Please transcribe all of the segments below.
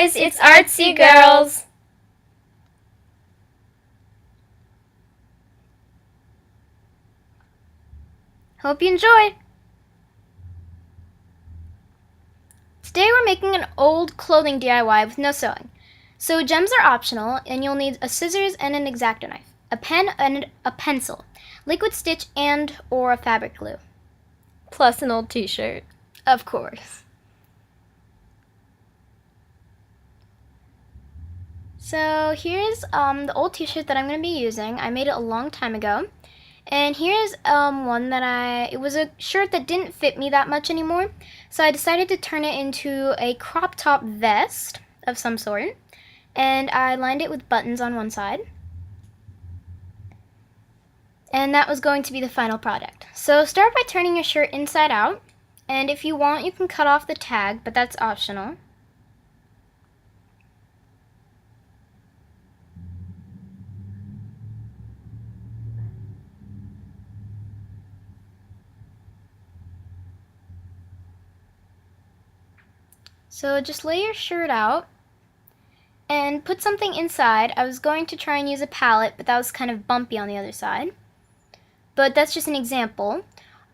guys, it's Artsy Girls. Hope you enjoy. Today we're making an old clothing DIY with no sewing. So gems are optional, and you'll need a scissors and an X-Acto knife, a pen and a pencil, liquid stitch and or a fabric glue. Plus an old t-shirt. Of course. So here's the old t-shirt that I'm going to be using. I made it a long time ago. And here's one that it was a shirt that didn't fit me that much anymore. So I decided to turn it into a crop top vest of some sort. And I lined it with buttons on one side. And that was going to be the final product. So start by turning your shirt inside out. And if you want, you can cut off the tag, but that's optional. So just lay your shirt out and put something inside. I was going to try and use a palette, but that was kind of bumpy on the other side. But that's just an example.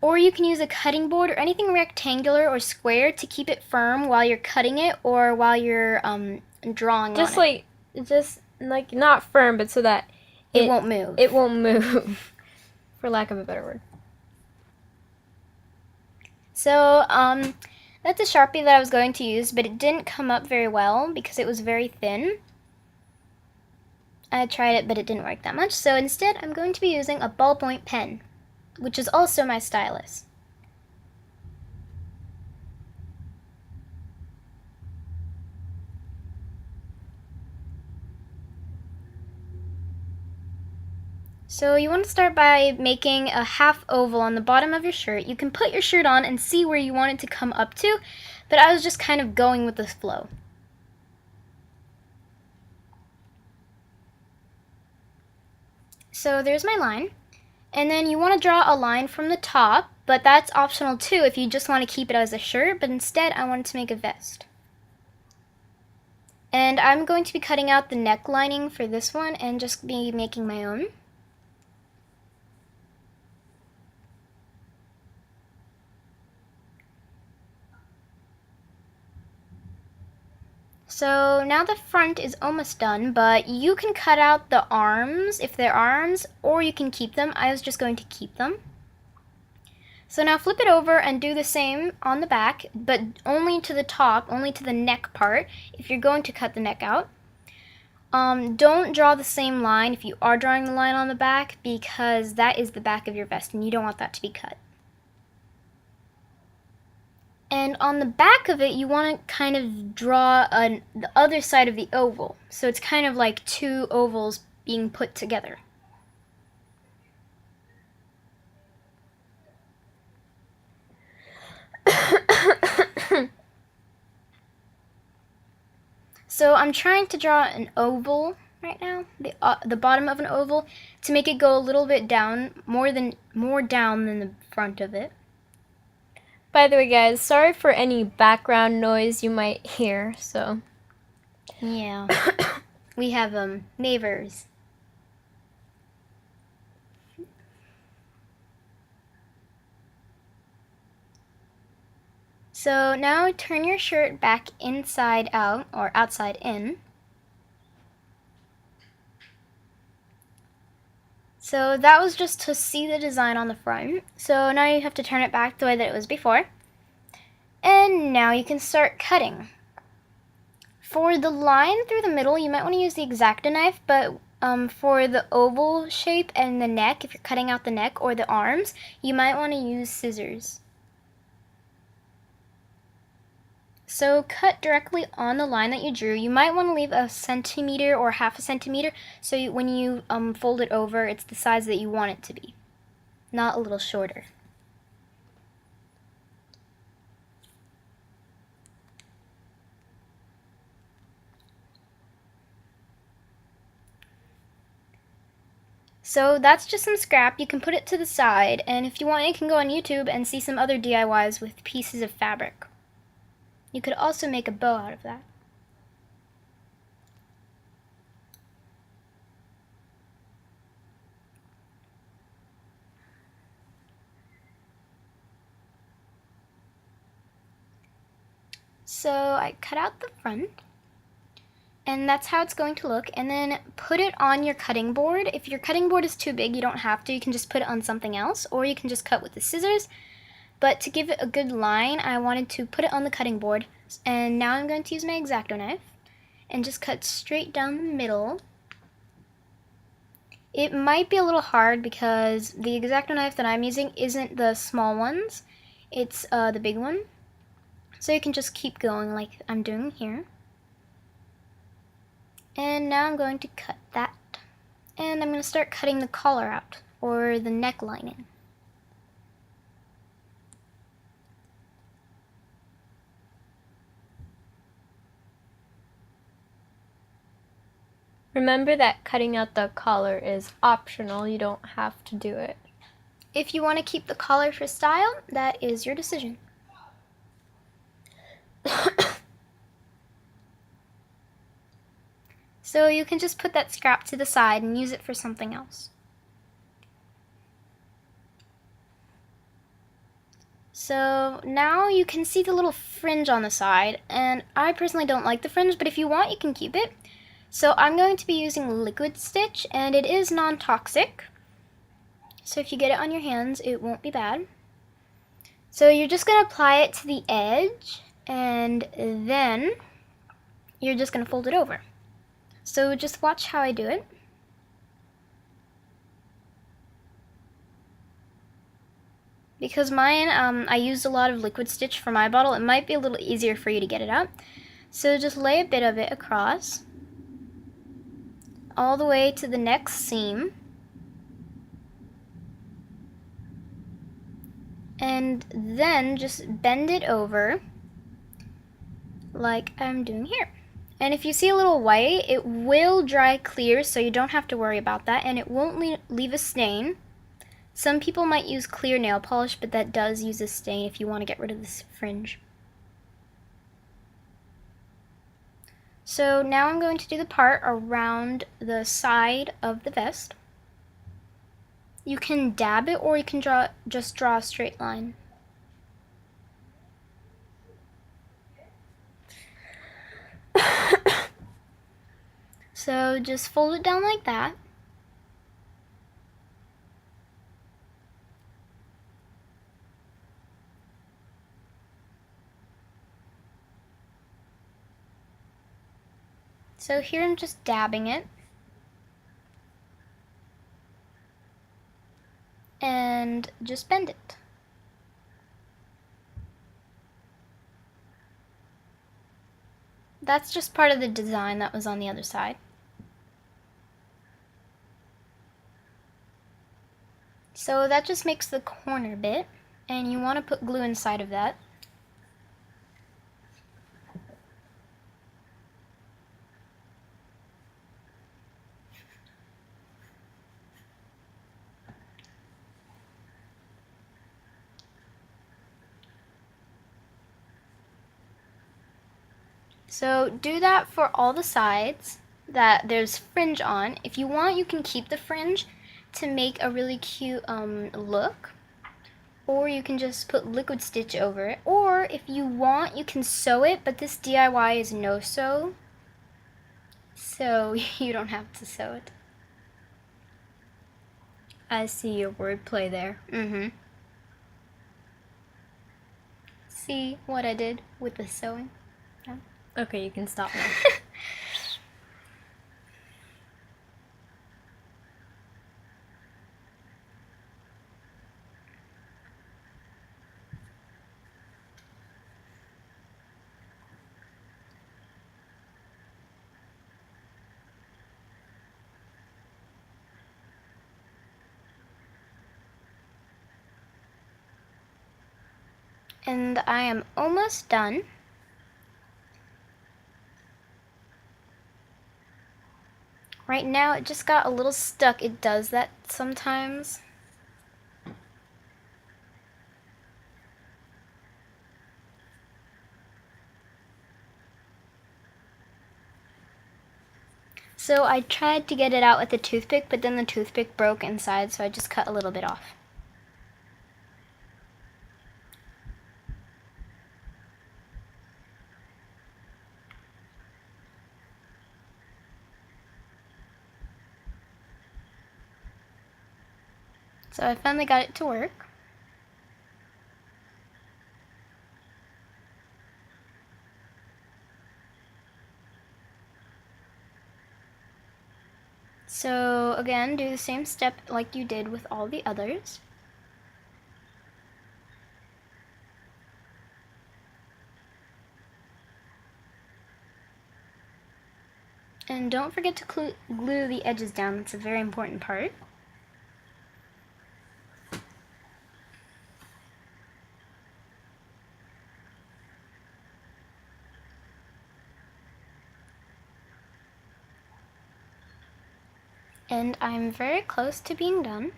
Or you can use a cutting board or anything rectangular or square to keep it firm while you're cutting it or while you're drawing Just on it. Just like not firm, but so that it won't move. It won't move, for lack of a better word. So that's a Sharpie that I was going to use, but it didn't come up very well because it was very thin. I tried it, but it didn't work that much. So instead, I'm going to be using a ballpoint pen, which is also my stylus. So you want to start by making a half oval on the bottom of your shirt. You can put your shirt on and see where you want it to come up to, but I was just kind of going with the flow. So there's my line. And then you want to draw a line from the top, but that's optional too if you just want to keep it as a shirt, but instead I wanted to make a vest. And I'm going to be cutting out the neck lining for this one and just be making my own. So now the front is almost done, but you can cut out the arms if they're arms, or you can keep them. I was just going to keep them. So now flip it over and do the same on the back, but only to the top, only to the neck part, if you're going to cut the neck out. Don't draw the same line if you are drawing the line on the back, because that is the back of your vest and you don't want that to be cut. And on the back of it, you want to kind of draw the other side of the oval. So it's kind of like two ovals being put together. So I'm trying to draw an oval right now, the bottom of an oval, to make it go a little bit down, more down than the front of it. By the way, guys, sorry for any background noise you might hear, so. Yeah. We have neighbors. So now turn your shirt back inside out, or outside in. So that was just to see the design on the front. So now you have to turn it back the way that it was before. And now you can start cutting. For the line through the middle, you might want to use the X-Acto knife, but for the oval shape and the neck, if you're cutting out the neck or the arms, you might want to use scissors. So cut directly on the line that you drew. You might want to leave a centimeter or half a centimeter so when you fold it over, it's the size that you want it to be, not a little shorter. So that's just some scrap. You can put it to the side, and if you want, you can go on YouTube and see some other DIYs with pieces of fabric. You could also make a bow out of that. So I cut out the front, and that's how it's going to look. And then put it on your cutting board. If your cutting board is too big, you don't have to. You can just put it on something else, or you can just cut with the scissors. But to give it a good line, I wanted to put it on the cutting board. And now I'm going to use my X-Acto knife and just cut straight down the middle. It might be a little hard because the X-Acto knife that I'm using isn't the small ones. It's the big one. So you can just keep going like I'm doing here. And now I'm going to cut that. And I'm going to start cutting the collar out, or the neck lining. Remember that cutting out the collar is optional. You don't have to do it. If you want to keep the collar for style, that is your decision. So you can just put that scrap to the side and use it for something else. So now you can see the little fringe on the side, and I personally don't like the fringe, but if you want, you can keep it. So I'm going to be using Liquid Stitch, and it is non-toxic. So if you get it on your hands, it won't be bad. So you're just going to apply it to the edge, and then you're just going to fold it over. So just watch how I do it. Because mine, I used a lot of Liquid Stitch for my bottle, it might be a little easier for you to get it out. So just lay a bit of it across, all the way to the next seam. And then just bend it over like I'm doing here. And if you see a little white, it will dry clear, so you don't have to worry about that, and it won't leave a stain. Some people might use clear nail polish, but that does use a stain if you want to get rid of this fringe. So now I'm going to do the part around the side of the vest. You can dab it, or you can just draw a straight line. So just fold it down like that. So here I'm just dabbing it. And just bend it. That's just part of the design that was on the other side. So that just makes the corner bit, and you want to put glue inside of that. So do that for all the sides that there's fringe on. If you want, you can keep the fringe to make a really cute look, or you can just put Liquid Stitch over it, or if you want, you can sew it, but this DIY is no sew, so you don't have to sew it. I see your wordplay there. See what I did with the sewing? Okay, you can stop now. And I am almost done. Right now it just got a little stuck. It does that sometimes. So I tried to get it out with a toothpick, but then the toothpick broke inside, so I just cut a little bit off. So I finally got it to work. So again, do the same step like you did with all the others. And don't forget to glue the edges down. That's a very important part. And I'm very close to being done.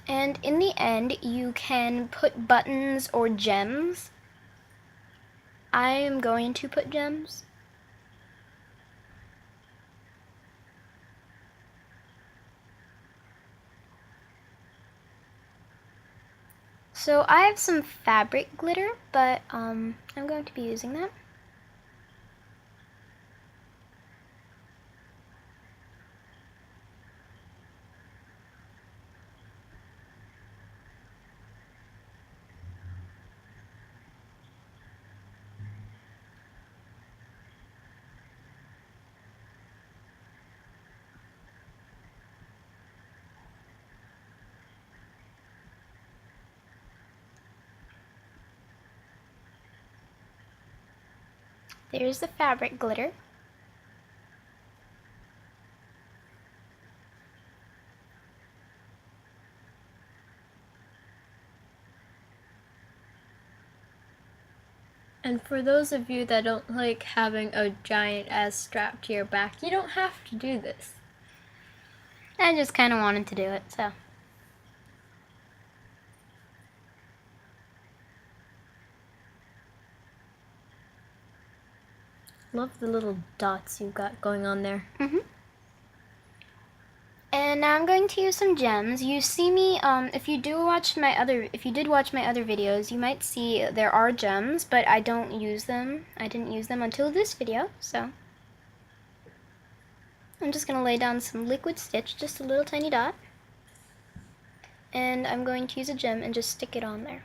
And in the end, you can put buttons or gems. I am going to put gems. So I have some fabric glitter, but I'm going to be using that. There's the fabric glitter. And for those of you that don't like having a giant ass strapped to your back, you don't have to do this. I just kind of wanted to do it, so. Love the little dots you've got going on there. And now I'm going to use some gems. You see me, if you did watch my other videos, you might see there are gems, but I don't use them. I didn't use them until this video, so. I'm just gonna lay down some liquid stitch, just a little tiny dot. And I'm going to use a gem and just stick it on there.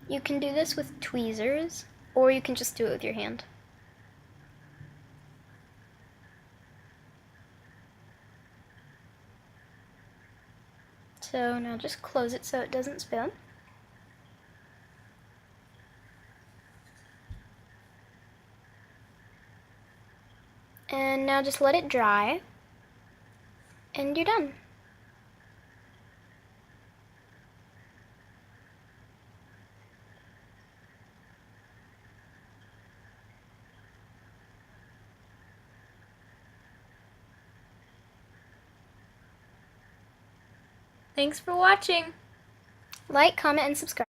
You can do this with tweezers, or you can just do it with your hand. So now just close it so it doesn't spill. And now just let it dry, and you're done. Thanks for watching! Like, comment, and subscribe.